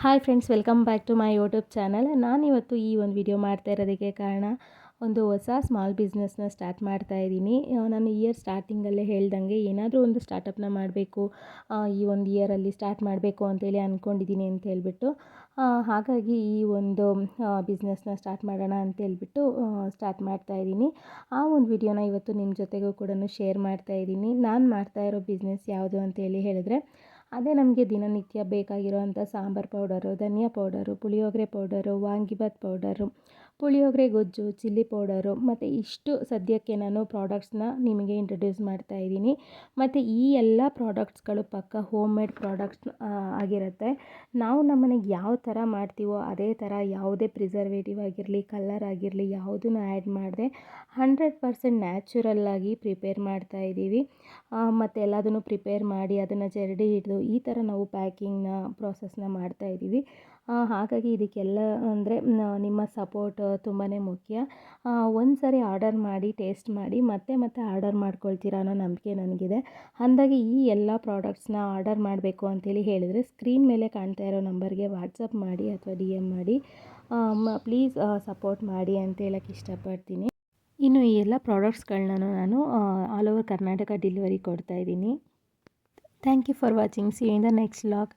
Hi friends, welcome back to my YouTube channel. ನಾನಿವತ್ತು ಈ ಒಂದು ವಿಡಿಯೋ ಮಾಡ್ತಾ ಇರೋದಕ್ಕೆ ಕಾರಣ ಒಂದು ಹೊಸ ಸ್ಮಾಲ್ ಬಿಸ್ನೆಸ್ನ ಸ್ಟಾರ್ಟ್ ಮಾಡ್ತಾ ಇದ್ದೀನಿ. ನಾನು ಇಯರ್ ಸ್ಟಾರ್ಟಿಂಗಲ್ಲೇ ಹೇಳ್ದಂಗೆ ಏನಾದರೂ ಒಂದು ಸ್ಟಾರ್ಟಪ್ನ ಮಾಡಬೇಕು, ಈ ಒಂದು ಇಯರಲ್ಲಿ ಸ್ಟಾರ್ಟ್ ಮಾಡಬೇಕು ಅಂತೇಳಿ ಅಂದ್ಕೊಂಡಿದ್ದೀನಿ ಅಂತ ಹೇಳ್ಬಿಟ್ಟು, ಹಾಗಾಗಿ ಈ ಒಂದು ಬಿಸ್ನೆಸ್ನ ಸ್ಟಾರ್ಟ್ ಮಾಡೋಣ ಅಂತ ಹೇಳ್ಬಿಟ್ಟು ಸ್ಟಾರ್ಟ್ ಮಾಡ್ತಾ ಇದ್ದೀನಿ. ಆ ಒಂದು ವಿಡಿಯೋನ ಇವತ್ತು ನಿಮ್ಮ ಜೊತೆಗೂ ಕೂಡ ಶೇರ್ ಮಾಡ್ತಾ ಇದ್ದೀನಿ. ನಾನು ಮಾಡ್ತಾ ಇರೋ ಬಿಸ್ನೆಸ್ ಯಾವುದು ಅಂತೇಳಿ ಹೇಳಿದ್ರೆ, ಅದೇ ನಮಗೆ ದಿನನಿತ್ಯ ಬೇಕಾಗಿರೋವಂಥ ಸಾಂಬಾರು ಪೌಡರು, ಧನಿಯಾ ಪೌಡರು, ಪುಳಿಯೋಗರೆ ಪೌಡರು, ವಾಂಗಿಬಾತ್ ಪೌಡರು, ಪುಳಿಯೋಗರೆ ಗೊಜ್ಜು, ಚಿಲ್ಲಿ ಪೌಡರು ಮತ್ತು ಇಷ್ಟು ಸದ್ಯಕ್ಕೆ ನಾನು ಪ್ರಾಡಕ್ಟ್ಸ್ನ ನಿಮಗೆ ಇಂಟ್ರೊಡ್ಯೂಸ್ ಮಾಡ್ತಾ ಇದ್ದೀನಿ. ಮತ್ತು ಈ ಎಲ್ಲ ಪ್ರಾಡಕ್ಟ್ಸ್ಗಳು ಪಕ್ಕ ಹೋಮ್ ಮೇಡ್ ಪ್ರಾಡಕ್ಟ್ಸ್ ಆಗಿರುತ್ತೆ. ನಾವು ನಮ್ಮನೆಗೆ ಯಾವ ಥರ ಮಾಡ್ತೀವೋ ಅದೇ ಥರ ಯಾವುದೇ ಪ್ರಿಸರ್ವೇಟಿವ್ ಆಗಿರಲಿ, ಕಲರ್ ಆಗಿರಲಿ ಯಾವುದನ್ನು ಆ್ಯಡ್ ಮಾಡದೆ 100% ನ್ಯಾಚುರಲ್ಲಾಗಿ ಪ್ರಿಪೇರ್ ಮಾಡ್ತಾ ಇದ್ದೀವಿ. ಮತ್ತು ಎಲ್ಲದನ್ನು ಪ್ರಿಪೇರ್ ಮಾಡಿ ಅದನ್ನು ಜರಡಿ ಹಿಡಿದು ಈ ಥರ ನಾವು ಪ್ಯಾಕಿಂಗ್ನ ಪ್ರೋಸೆಸ್ನ ಮಾಡ್ತಾ ಇದ್ದೀವಿ. ಹಾಗಾಗಿ ಇದಕ್ಕೆಲ್ಲ ಅಂದರೆ ನಿಮ್ಮ ಸಪೋರ್ಟ್ ತುಂಬಾ ಮುಖ್ಯ. ಒಂದು ಸಾರಿ ಆರ್ಡರ್ ಮಾಡಿ ಟೇಸ್ಟ್ ಮಾಡಿ ಮತ್ತೆ ಆರ್ಡರ್ ಮಾಡ್ಕೊಳ್ತೀರಾ ಅನ್ನೋ ನಂಬಿಕೆ ನನಗಿದೆ. ಅಂದಾಗೆ ಈ ಎಲ್ಲ ಪ್ರಾಡಕ್ಟ್ಸ್ನ ಆರ್ಡರ್ ಮಾಡಬೇಕು ಅಂತೇಳಿ ಹೇಳಿದರೆ ಸ್ಕ್ರೀನ್ ಮೇಲೆ ಕಾಣ್ತಾ ಇರೋ ನಂಬರ್ಗೆ ವಾಟ್ಸಪ್ ಮಾಡಿ ಅಥವಾ DM ಮಾಡಿ ಪ್ಲೀಸ್ ಸಪೋರ್ಟ್ ಮಾಡಿ ಅಂತ ಹೇಳಕ್ಕೆ ಇಷ್ಟಪಡ್ತೀನಿ. ಇನ್ನು ಈ ಎಲ್ಲ ಪ್ರಾಡಕ್ಟ್ಸ್ಗಳನ್ನ ನಾನು ಆಲ್ ಓವರ್ ಕರ್ನಾಟಕ ಡೆಲಿವರಿ ಕೊಡ್ತಾ ಇದ್ದೀನಿ. Thank you for watching. See you in the next vlog.